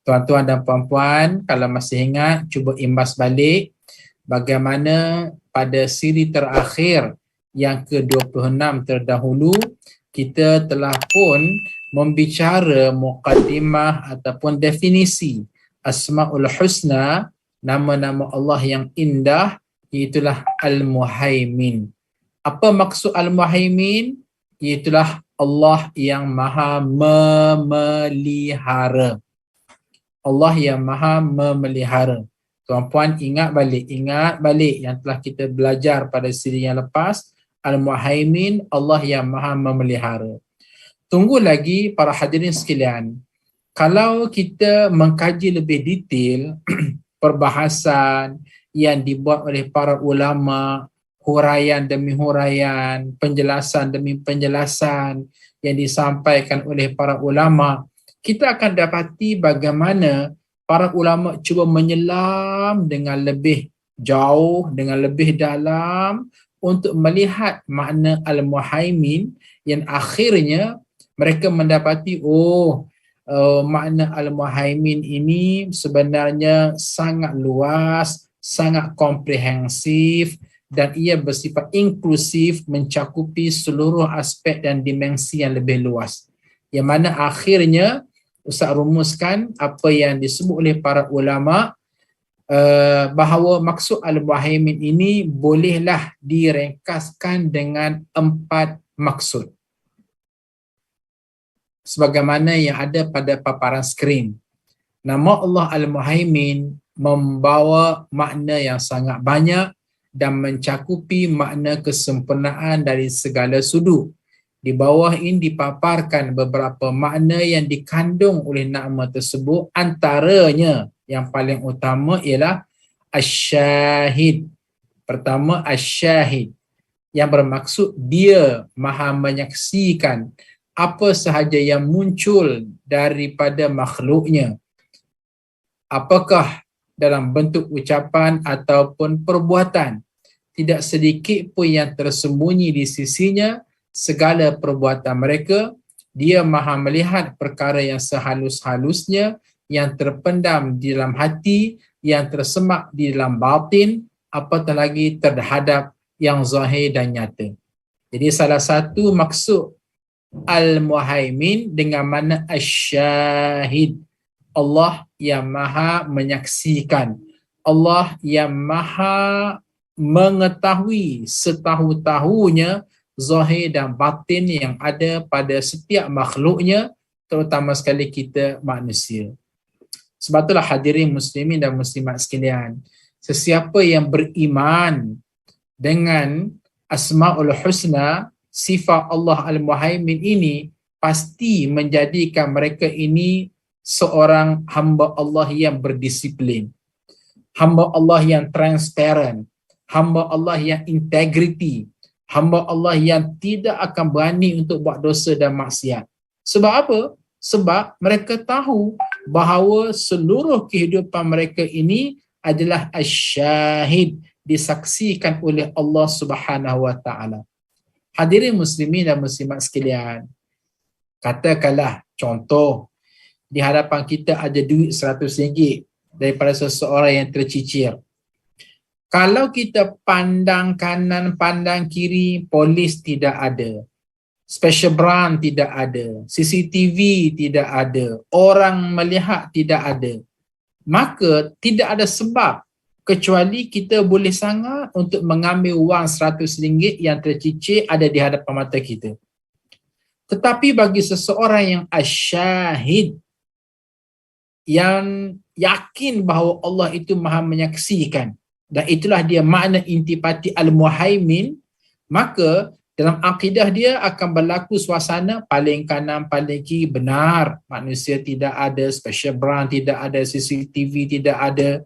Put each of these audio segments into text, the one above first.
Tuan-tuan dan puan-puan, kalau masih ingat, cuba imbas balik bagaimana pada siri terakhir yang ke-26 terdahulu, kita telah pun membicara muqaddimah ataupun definisi Asmaul Husna, nama-nama Allah yang indah, iaitulah Al-Muhaimin. Apa maksud Al-Muhaimin? Iaitulah Allah yang maha memelihara. Allah yang maha memelihara. Tuan-puan ingat balik yang telah kita belajar pada siri yang lepas. Al-Muhaimin, Allah yang maha memelihara. Tunggu lagi para hadirin sekalian. Kalau kita mengkaji lebih detail perbahasan yang dibuat oleh para ulama, huraian demi huraian, penjelasan demi penjelasan yang disampaikan oleh para ulama, kita akan dapati bagaimana para ulama cuba menyelam dengan lebih jauh, dengan lebih dalam untuk melihat makna Al-Muhaimin yang akhirnya mereka mendapati makna Al-Muhaimin ini sebenarnya sangat luas, sangat komprehensif dan ia bersifat inklusif, mencakupi seluruh aspek dan dimensi yang lebih luas. Yang mana akhirnya Ustaz rumuskan apa yang disebut oleh para ulama bahawa maksud Al-Muhaimin ini bolehlah diringkaskan dengan 4 maksud. Sebagaimana yang ada pada paparan skrin. Nama Allah Al-Muhaimin membawa makna yang sangat banyak dan mencakupi makna kesempurnaan dari segala sudut. Di bawah ini dipaparkan beberapa makna yang dikandung oleh nama tersebut. Antaranya yang paling utama ialah Asy-Syahid. Pertama, Asy-Syahid yang bermaksud dia maha menyaksikan apa sahaja yang muncul daripada makhluknya. Apakah dalam bentuk ucapan ataupun perbuatan. Tidak sedikit pun yang tersembunyi di sisinya. Segala perbuatan mereka, dia maha melihat perkara yang sehalus-halusnya, yang terpendam di dalam hati, yang tersemak di dalam batin, apatah lagi terhadap yang zahir dan nyata. Jadi salah satu maksud Al-Muhaimin dengan mana Asy-Syahid, Allah yang maha menyaksikan, Allah yang maha mengetahui setahu-tahunya zahir dan batin yang ada pada setiap makhluknya, terutama sekali kita manusia. Sebab itulah hadirin muslimin dan muslimat sekalian, sesiapa yang beriman dengan Asmaul Husna, sifat Allah Al-Muhaimin ini, pasti menjadikan mereka ini seorang hamba Allah yang berdisiplin, hamba Allah yang transparent, hamba Allah yang integriti, hamba Allah yang tidak akan berani untuk buat dosa dan maksiat. Sebab apa? Sebab mereka tahu bahawa seluruh kehidupan mereka ini adalah Asy-Syahid, disaksikan oleh Allah Subhanahu wa taala. Hadirin muslimin dan muslimat sekalian, katakanlah contoh di hadapan kita ada duit RM100 daripada seseorang yang tercicir. Kalau kita pandang kanan, pandang kiri, polis tidak ada, special branch tidak ada, CCTV tidak ada, orang melihat tidak ada, maka tidak ada sebab kecuali kita boleh sangat untuk mengambil wang RM100 yang tercicir ada di hadapan mata kita. Tetapi bagi seseorang yang asyahid, yang yakin bahawa Allah itu maha menyaksikan, dan itulah dia makna intipati Al-Muhaimin, maka dalam akidah dia akan berlaku suasana paling kanan, paling kiri benar. Manusia tidak ada, special branch tidak ada, CCTV tidak ada,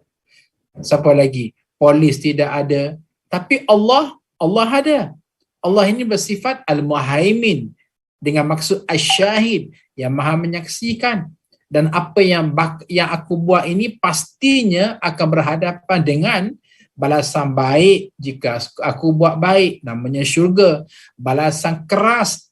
siapa lagi? Polis tidak ada. Tapi Allah ada. Allah ini bersifat Al-Muhaimin dengan maksud Asy-Syahid, yang maha menyaksikan. Dan apa yang aku buat ini pastinya akan berhadapan dengan balasan baik jika aku buat baik, namanya syurga. Balasan keras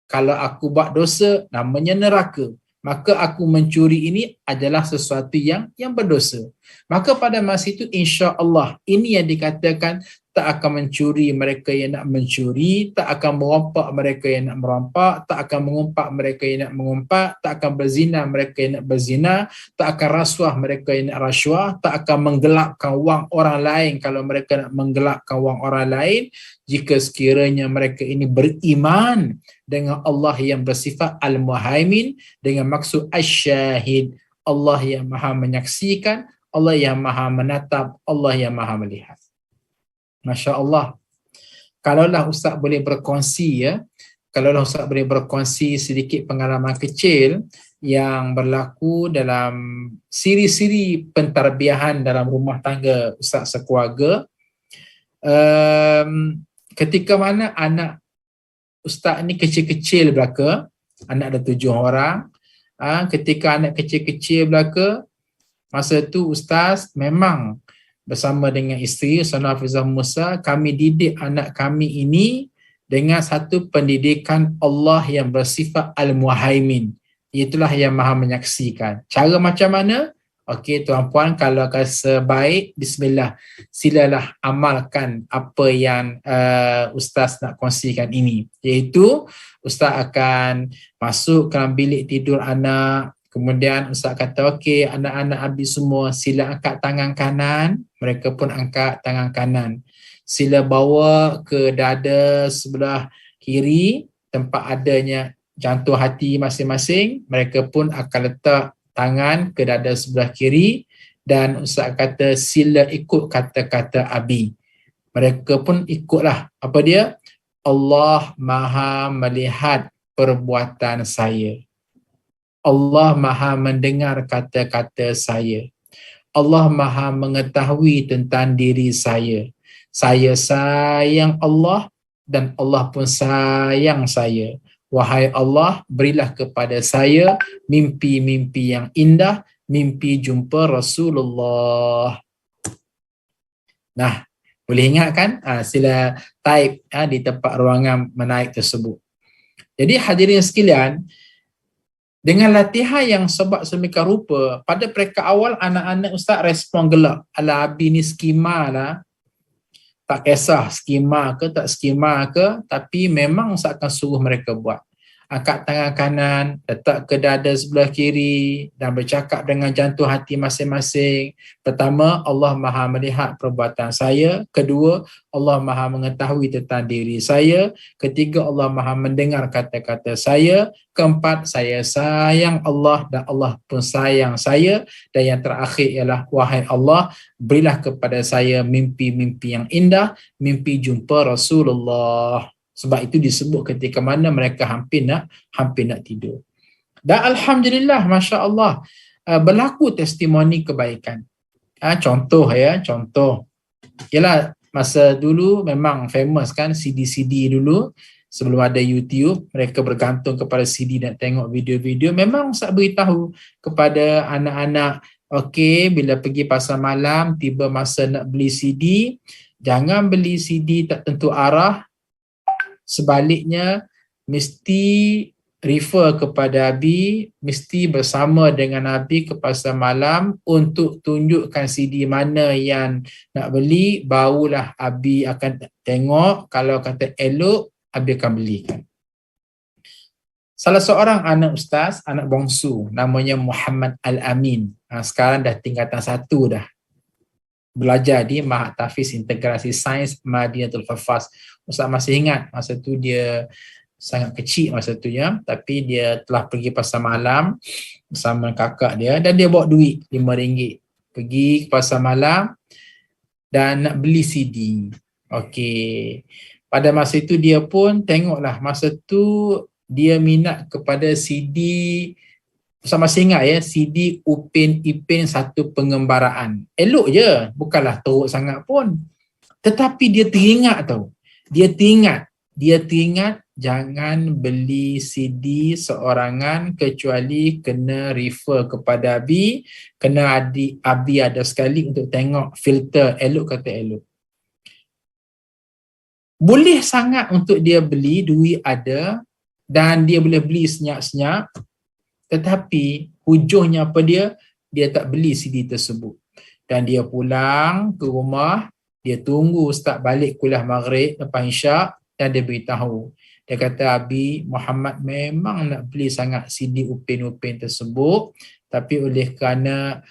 kalau aku buat dosa, namanya neraka. maka aku mencuri ini adalah sesuatu yang berdosa. Maka pada masa itu insya-Allah ini yang dikatakan tak akan mencuri mereka yang nak mencuri, tak akan merompak mereka yang nak merompak, tak akan mengumpat mereka yang nak mengumpat, tak akan berzina mereka yang nak berzina, tak akan rasuah mereka yang nak rasuah, tak akan menggelapkan wang orang lain kalau mereka nak menggelapkan wang orang lain, jika sekiranya mereka ini beriman dengan Allah yang bersifat Al-Muhaimin, dengan maksud Asy-Syahid, Allah yang maha menyaksikan, Allah yang maha menatap, Allah yang maha melihat. Masya Allah. Kalaulah Ustaz boleh berkongsi kalaulah Ustaz boleh berkongsi sedikit pengalaman kecil yang berlaku dalam siri-siri pentarbiahan dalam rumah tangga Ustaz sekeluarga. Ketika mana anak Ustaz ni kecil-kecil belaka, anak ada 7 orang. Ketika anak kecil-kecil belaka, masa tu Ustaz memang bersama dengan isteri Sana Hafizah Musa, kami didik anak kami ini dengan satu pendidikan Allah yang bersifat Al-Muhaimin. Itulah yang maha menyaksikan. Cara macam mana? Okey tuan-puan, kalau rasa baik, bismillah, silalah amalkan apa yang Ustaz nak kongsikan ini. Iaitu Ustaz akan masuk ke dalam bilik tidur anak. Kemudian Ustaz kata, okey anak-anak Abi semua sila angkat tangan kanan. Mereka pun angkat tangan kanan. Sila bawa ke dada sebelah kiri tempat adanya jantung hati masing-masing. Mereka pun akan letak tangan ke dada sebelah kiri. Dan Ustaz kata sila ikut kata-kata Abi. Mereka pun ikutlah. Apa dia? Allah maha melihat perbuatan saya. Allah maha mendengar kata-kata saya. Allah maha mengetahui tentang diri saya. Saya sayang Allah dan Allah pun sayang saya. Wahai Allah, berilah kepada saya mimpi-mimpi yang indah, mimpi jumpa Rasulullah. Nah, boleh ingat kan? Sila type di tempat ruangan menaik tersebut. Jadi hadirin sekalian, dengan latihan yang sebab semikian rupa, pada peringkat awal anak-anak Ustaz respon gelak. Alah Abi ni skema lah. Tak kisah skema ke tak skema ke, tapi memang Ustaz akan suruh mereka buat. Angkat tangan kanan, letak ke dada sebelah kiri dan bercakap dengan jantung hati masing-masing. Pertama, Allah maha melihat perbuatan saya. Kedua, Allah maha mengetahui tentang diri saya. Ketiga, Allah maha mendengar kata-kata saya. Keempat, saya sayang Allah dan Allah pun sayang saya. Dan yang terakhir ialah, wahai Allah, berilah kepada saya mimpi-mimpi yang indah, mimpi jumpa Rasulullah. Sebab itu disebut ketika mana mereka hampir nak tidur. Dan Alhamdulillah, Masya Allah, berlaku testimoni kebaikan. Contoh. Ialah masa dulu memang famous kan CD-CD dulu. Sebelum ada YouTube, mereka bergantung kepada CD dan tengok video-video. Memang Ustaz beritahu kepada anak-anak, okey, bila pergi pasar malam, tiba masa nak beli CD, jangan beli CD tak tentu arah. Sebaliknya, mesti refer kepada Abi, mesti bersama dengan Abi ke pasar malam untuk tunjukkan CD mana yang nak beli, barulah Abi akan tengok. Kalau kata elok, Abi akan belikan. Salah seorang anak Ustaz, anak bongsu, namanya Muhammad Al-Amin. Sekarang dah tingkatan 1 dah. Belajar di Mahat Tahfiz Integrasi Sains Madinatul Hufaz. Ustaz masih ingat masa tu dia sangat kecil masa tu ya, tapi dia telah pergi pasar malam bersama kakak dia dan dia bawa duit RM5. Pergi ke pasar malam dan nak beli CD. Okey. Pada masa itu dia pun tengoklah, masa tu dia minat kepada CD. Ustaz masih ingat ya, CD Upin Ipin Satu Pengembaraan. Elok je, bukanlah teruk sangat pun. Tetapi dia teringat tau. Dia teringat jangan beli CD seorangan kecuali kena refer kepada Abi. Kena Abi ada sekali untuk tengok filter elok kata elok. Boleh sangat untuk dia beli, duit ada dan dia boleh beli senyap-senyap. Tetapi hujungnya apa dia? Dia tak beli CD tersebut. Dan dia pulang ke rumah, dia tunggu Ustaz balik kuliah maghrib lepas isyak dan dia beritahu. Dia kata, Abi, Muhammad memang nak beli sangat CD Upin tersebut, tapi oleh kerana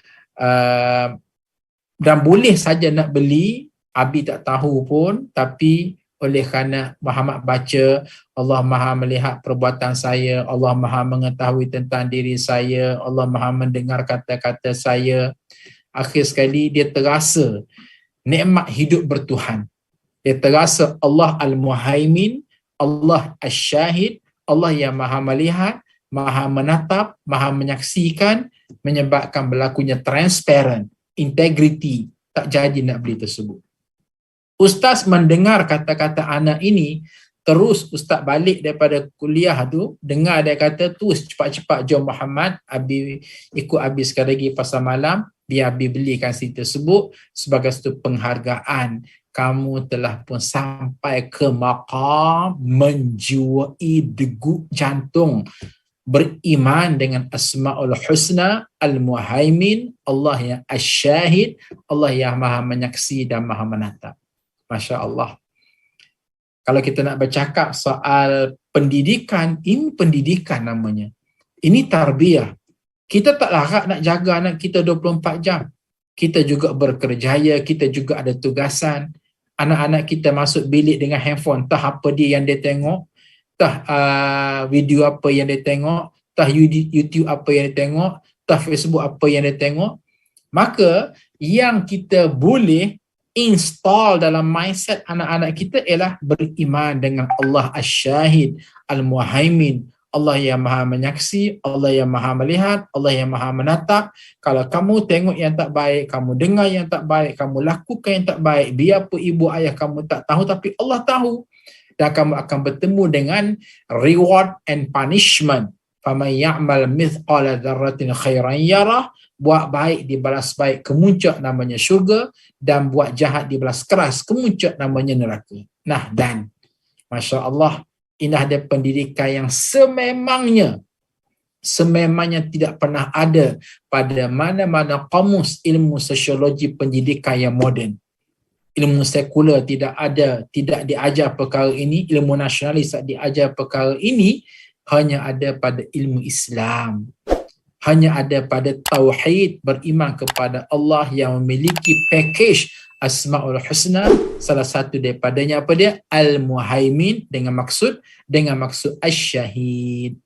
dan boleh saja nak beli, Abi tak tahu pun, tapi oleh kerana Muhammad baca, Allah Maha melihat perbuatan saya, Allah Maha mengetahui tentang diri saya, Allah Maha mendengar kata-kata saya. Akhir sekali dia terasa nikmat hidup bertuhan. Dia terasa Allah Al-Muhaimin, Allah Asy-Syahid, Allah yang Maha melihat, Maha menatap, Maha menyaksikan, menyebabkan berlakunya transparent, integrity, tak jadi nak beli tersebut. Ustaz mendengar kata-kata anak ini, terus Ustaz balik daripada kuliah tu, dengar dia kata, tu cepat-cepat jom Muhammad, Abi ikut Abi sekali lagi pasal malam, biar Abi belikan CD tersebut sebagai satu penghargaan. Kamu telah pun sampai ke maqam menjiwai degup jantung, beriman dengan Asma'ul Husna, Al-Muhaimin, Allah yang Asy-Syahid, Allah yang Maha menyaksi dan Maha menatap. Masya Allah. Kalau kita nak bercakap soal pendidikan, ini pendidikan namanya. Ini tarbiyah. Kita tak larat nak jaga anak kita 24 jam. Kita juga berkerjaya, kita juga ada tugasan. Anak-anak kita masuk bilik dengan handphone, entah apa dia yang dia tengok, entah video apa yang dia tengok, entah YouTube apa yang dia tengok, entah Facebook apa yang dia tengok. Maka yang kita boleh install dalam mindset anak-anak kita ialah beriman dengan Allah Asy-Syahid, Al-Muhaimin, Allah yang Maha menyaksi, Allah yang Maha melihat, Allah yang Maha menatap. Kalau kamu tengok yang tak baik, kamu dengar yang tak baik, kamu lakukan yang tak baik, biar pun ibu ayah kamu tak tahu, tapi Allah tahu. Dan kamu akan bertemu dengan reward and punishment. Faman ya'mal mithqala dzarratin khairan yarah. Buat baik dibalas baik, kemuncak namanya syurga, dan buat jahat dibalas keras, kemuncak namanya neraka. Nah, dan Masya Allah, ini ada pendidikan yang sememangnya tidak pernah ada pada mana-mana kamus ilmu sosiologi pendidikan yang moden. Ilmu sekular tidak ada, tidak diajar perkara ini, ilmu nasionalis tak diajar perkara ini, hanya ada pada ilmu Islam. Hanya ada pada tauhid, beriman kepada Allah yang memiliki package Asma'ul Husna. Salah satu daripadanya apa dia? Al-Muhaimin, dengan maksud Asy-Syahid.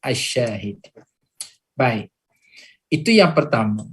Baik. Itu yang pertama.